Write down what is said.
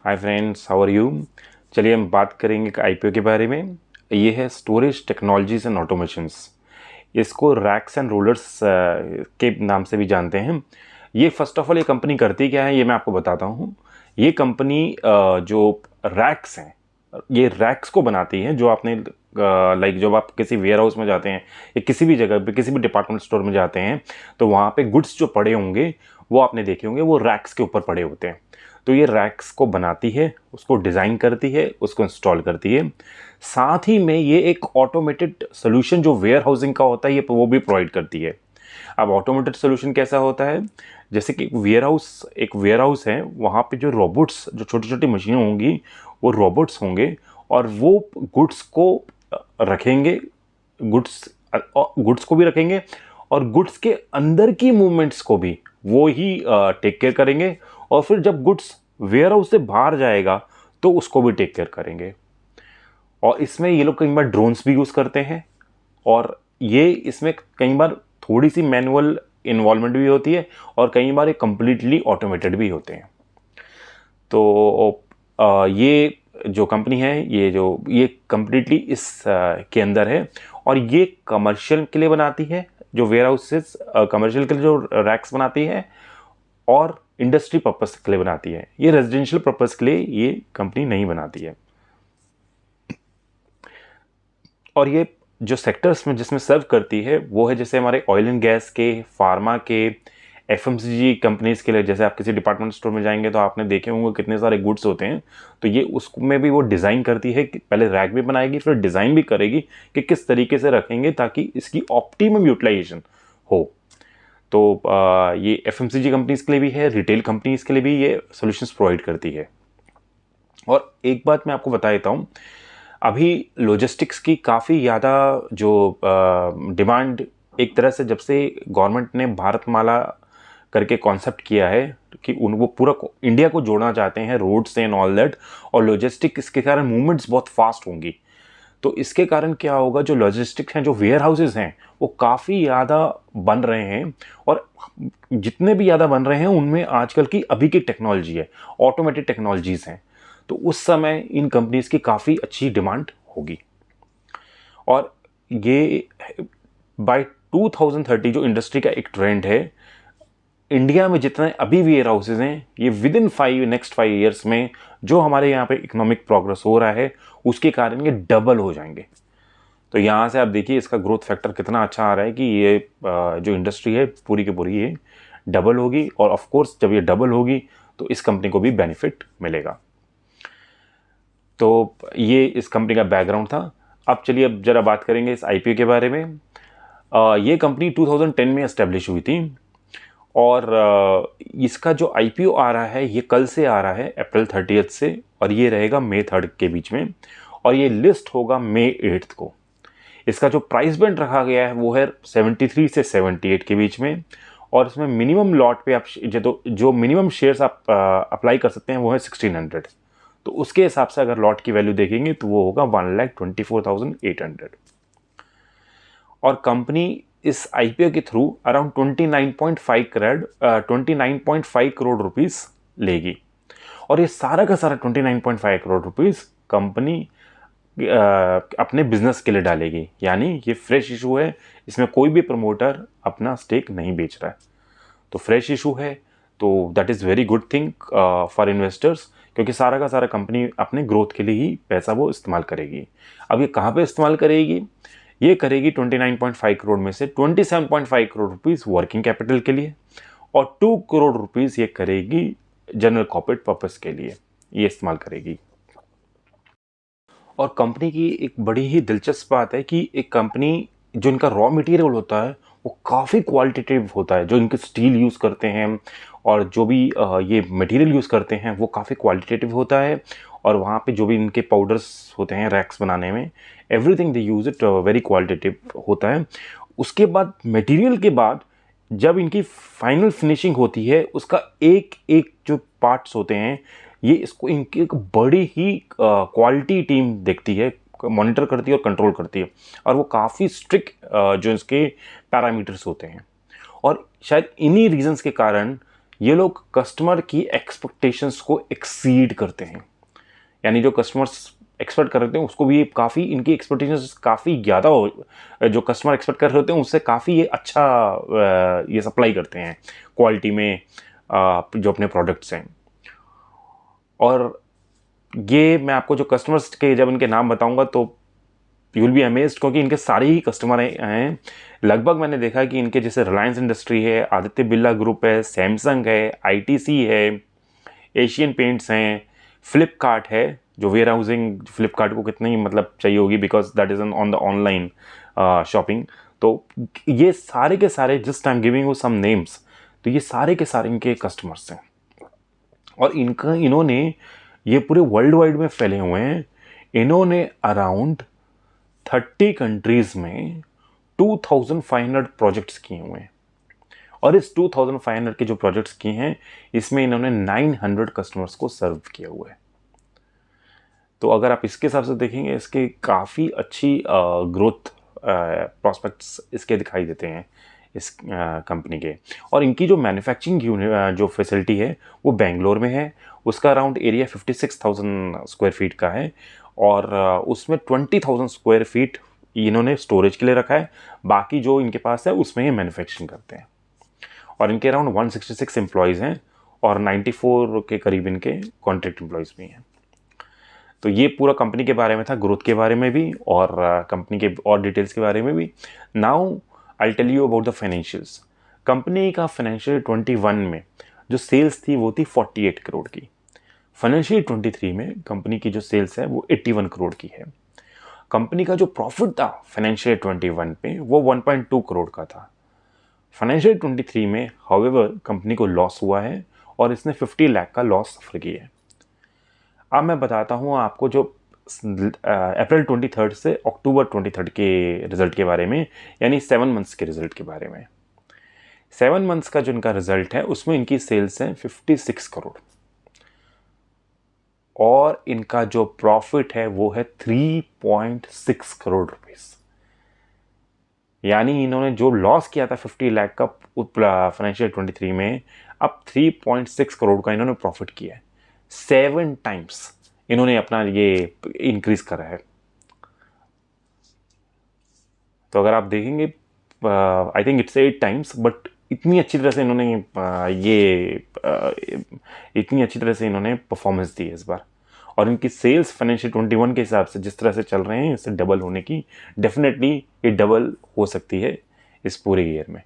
Hi friends, how are you. चलिए हम बात करेंगे एक आईपीओ के बारे में। ये है स्टोरेज टेक्नोलॉजीज एंड ऑटोमेशंस। इसको रैक्स एंड रोलर्स के नाम से भी जानते हैं। ये फर्स्ट ऑफ ऑल ये कंपनी करती क्या है ये मैं आपको बताता हूँ। ये कंपनी जो रैक्स हैं, ये रैक्स को बनाती है। जो आपने लाइक जब आप किसी वेयर हाउस में जाते हैं या किसी भी जगह पे किसी भी डिपार्टमेंट स्टोर में जाते हैं तो वहाँ पे गुड्स जो पड़े होंगे वो आपने देखे होंगे, वो रैक्स के ऊपर पड़े होते हैं। तो ये रैक्स को बनाती है, उसको डिज़ाइन करती है, उसको इंस्टॉल करती है। साथ ही में ये एक ऑटोमेटेड सोल्यूशन जो वेयर हाउसिंग का होता है ये वो भी प्रोवाइड करती है। अब ऑटोमेटेड सोल्यूशन कैसा होता है, जैसे कि एक वेयर हाउस है, वहाँ पे जो रोबोट्स, जो छोटी छोटी मशीनें होंगी वो रोबोट्स होंगे और वो गुड्स को रखेंगे। गुड्स को भी रखेंगे और गुड्स के अंदर की मूवमेंट्स को भी वो ही टेक केयर करेंगे। और फिर जब गुड्स वेयर हाउस से बाहर जाएगा तो उसको भी टेक केयर करेंगे। और इसमें ये लोग कई बार ड्रोन्स भी यूज़ करते हैं और ये इसमें कई बार थोड़ी सी मैनुअल इन्वॉल्वमेंट भी होती है और कई बार ये कंप्लीटली ऑटोमेटेड भी होते हैं। तो ये जो कंपनी है, ये कंप्लीटली इस के अंदर है और ये कमर्शियल के लिए बनाती है। जो वेयर हाउसेस कमर्शियल के लिए जो रैक्स बनाती है और इंडस्ट्री पर्पस के लिए बनाती है। ये रेजिडेंशियल पर्पस के लिए ये कंपनी नहीं बनाती है। और ये जो सेक्टर्स में जिसमें सर्व करती है वो है जैसे हमारे ऑयल एंड गैस के, फार्मा के, एफएमसीजी कंपनीज के लिए। जैसे आप किसी डिपार्टमेंट स्टोर में जाएंगे तो आपने देखे होंगे कितने सारे गुड्स होते हैं। तो ये उसमें भी वो डिज़ाइन करती है कि पहले रैक भी बनाएगी फिर डिज़ाइन भी करेगी कि किस तरीके से रखेंगे ताकि इसकी ऑप्टिमम यूटिलाइजेशन हो। तो ये एफएमसीजी कंपनीज के लिए भी है, रिटेल कंपनीज के लिए भी ये सॉल्यूशंस प्रोवाइड करती है। और एक बात मैं आपको बता देता हूँ, अभी लॉजिस्टिक्स की काफ़ी ज़्यादा जो डिमांड, एक तरह से जब से गवर्नमेंट ने भारतमाला करके कॉन्सेप्ट किया है कि वो पूरा इंडिया को जोड़ना चाहते हैं रोड से एंड ऑल दैट, और लॉजिस्टिक इसके कारण मूवमेंट्स बहुत फास्ट होंगी। तो इसके कारण क्या होगा, जो लॉजिस्टिक्स हैं, जो वेयर हाउसेज हैं, वो काफ़ी ज़्यादा बन रहे हैं। और जितने भी ज़्यादा बन रहे हैं उनमें आजकल की अभी की टेक्नोलॉजी है, ऑटोमेटेड टेक्नोलॉजीज़ हैं। तो उस समय इन कंपनीज़ की काफ़ी अच्छी डिमांड होगी। और ये बाय 2030 जो इंडस्ट्री का एक ट्रेंड है, इंडिया में जितने अभी वेयर हाउसेज हैं ये विद इन नेक्स्ट 5 ईयर्स में जो हमारे यहाँ पे इकोनॉमिक प्रोग्रेस हो रहा है उसके कारण ये डबल हो जाएंगे। तो यहाँ से आप देखिए इसका ग्रोथ फैक्टर कितना अच्छा आ रहा है कि ये जो इंडस्ट्री है पूरी की पूरी ये डबल होगी। और ऑफ कोर्स जब ये डबल होगी तो इस कंपनी को भी बेनिफिट मिलेगा। तो ये इस कंपनी का बैकग्राउंड था। अब चलिए अब जरा बात करेंगे इस आईपीओ के बारे में। ये कंपनी 2010 में एस्टेब्लिश हुई थी और इसका जो आईपीओ आ रहा है ये कल से आ रहा है, अप्रैल 30 से, और ये रहेगा मई 3 के बीच में, और ये लिस्ट होगा मई 8 को। इसका जो प्राइस बैंड रखा गया है वो है 73 से 78 के बीच में। और इसमें मिनिमम लॉट पे आप जो मिनिमम शेयर्स आप अप्लाई कर सकते हैं वो है 1600। तो उसके हिसाब से अगर लॉट की वैल्यू देखेंगे तो वो होगा 1,24,800। और कंपनी इस आईपीओ के थ्रू अराउंड 29.5 करोड़ रुपीस लेगी। और ये सारा का सारा 29.5 करोड़ रुपीस कंपनी अपने बिजनेस के लिए डालेगी। यानी ये फ्रेश इशू है, इसमें कोई भी प्रमोटर अपना स्टेक नहीं बेच रहा है। तो फ्रेश इशू है तो that is very good thing for investors, क्योंकि सारा का सारा कंपनी अपने ग्रोथ के लिए ही पैसा वो इस्तेमाल करेगी। अब ये कहाँ पे इस्तेमाल करेगी, ये करेगी 29.5 करोड़ में से 27.5 करोड़ रुपीज़ वर्किंग कैपिटल के लिए और 2 करोड़ रुपीज़ ये करेगी जनरल कॉर्पोरेट पर्पस के लिए, ये इस्तेमाल करेगी। और कंपनी की एक बड़ी ही दिलचस्प बात है कि एक कंपनी जो इनका रॉ मटेरियल होता है वो काफ़ी क्वालिटेटिव होता है। जो इनके स्टील यूज़ करते हैं और जो भी ये मटेरियल यूज़ करते हैं वो काफ़ी क्वालिटेटिव होता है। और वहाँ पे जो भी इनके पाउडर्स होते हैं रैक्स बनाने में, everything they use it very qualitative होता है। उसके बाद मटेरियल के बाद जब इनकी फाइनल फिनिशिंग होती है उसका एक एक जो पार्ट्स होते हैं ये इसको इनकी एक बड़ी ही क्वालिटी टीम देखती है, मॉनिटर करती है और कंट्रोल करती है। और वो काफ़ी स्ट्रिक्ट जो इसके पैरामीटर्स होते हैं। और शायद इन्हीं रीजंस के कारण ये लोग कस्टमर की एक्सपेक्टेशंस को एक्सीड करते हैं, यानी जो कस्टमर्स एक्सपेक्ट कर रहे हैं उसको भी काफ़ी, इनकी एक्सपेक्टेशंस काफ़ी ज़्यादा हो, जो कस्टमर एक्सपेक्ट कर रहे होते हैं उससे काफ़ी ये अच्छा ये सप्लाई करते हैं क्वालिटी में जो अपने प्रोडक्ट्स हैं। और ये मैं आपको जो कस्टमर्स के जब इनके नाम बताऊंगा तो यू विल बी अमेज्ड, क्योंकि इनके सारे ही कस्टमर हैं। लगभग मैंने देखा कि इनके जैसे रिलायंस इंडस्ट्री है, आदित्य बिरला ग्रुप है, सैमसंग है, आईटीसी है, एशियन पेंट्स हैं, फ्लिपकार्ट है, जो वेयर हाउसिंग फ्लिपकार्ट को कितनी मतलब चाहिए होगी, because that is on the online shopping. तो ये सारे के सारे, just I am giving you some names, तो ये सारे के सारे इनके कस्टमर्स हैं। और इन्होंने ये पूरे वर्ल्ड वाइड में फैले हुए हैं। इन्होंने अराउंड 30 कंट्रीज में 2500 प्रोजेक्ट्स किए हुए हैं। और इस 2500 के जो प्रोजेक्ट्स किए हैं इसमें इन्होंने 900 कस्टमर्स को सर्व किया हुआ है। तो अगर आप इसके हिसाब से देखेंगे, इसके काफ़ी अच्छी ग्रोथ प्रॉस्पेक्ट्स इसके दिखाई देते हैं इस कंपनी के। और इनकी जो मैन्युफैक्चरिंग जो फैसिलिटी है वो बेंगलोर में है। उसका अराउंड एरिया 56,000 स्क्वायर फीट का है, और उसमें 20,000 स्क्वायर फीट इन्होंने स्टोरेज के लिए रखा है। बाकी जो इनके पास है उसमें ये मैन्युफैक्चरिंग करते हैं। और इनके अराउंड 166 एम्प्लॉयज़ हैं, और 94 के करीब इनके कॉन्ट्रैक्ट एम्प्लॉयज़ भी हैं। तो ये पूरा कंपनी के बारे में था, ग्रोथ के बारे में भी और कंपनी के और डिटेल्स के बारे में भी। Now I tell you about the financials. Company का फाइनेंशियल 21 में जो सेल्स थी वो थी 48 करोड़ की। फाइनेंशियल 23 में कंपनी की जो सेल्स है वो 81 करोड़ की है। कंपनी का जो प्रॉफिट था फाइनेंशियल 21 पे वो 1.2 करोड़ का था। फाइनेंशियल 23 में हाउएवर कंपनी को लॉस हुआ है, और इसने 50 लाख का लॉस सफर किया है। अब मैं बताता हूँ आपको जो अप्रैल 23 से अक्टूबर 23 के रिजल्ट के बारे में, यानी 7 मंथ्स के रिजल्ट के बारे में। 7 मंथ्स का जो इनका रिजल्ट है उसमें इनकी सेल्स है 56 करोड़, और इनका जो प्रॉफिट है वो है 3.6 करोड़ रुपीस। यानी इन्होंने जो लॉस किया था 50 लाख का फाइनेंशियल 23 में, अब 3.6 करोड़ का इन्होंने प्रॉफिट किया है। 7 टाइम्स इन्होंने अपना ये इंक्रीज करा है। तो अगर आप देखेंगे, I think it's 8 times, but इतनी अच्छी तरह से इन्होंने इतनी अच्छी तरह से इन्होंने परफॉर्मेंस दी है इस बार। और इनकी सेल्स फाइनेंशियल 21 के हिसाब से जिस तरह से चल रहे हैं, इससे डबल होने की, डेफिनेटली ये डबल हो सकती है इस पूरे ईयर में।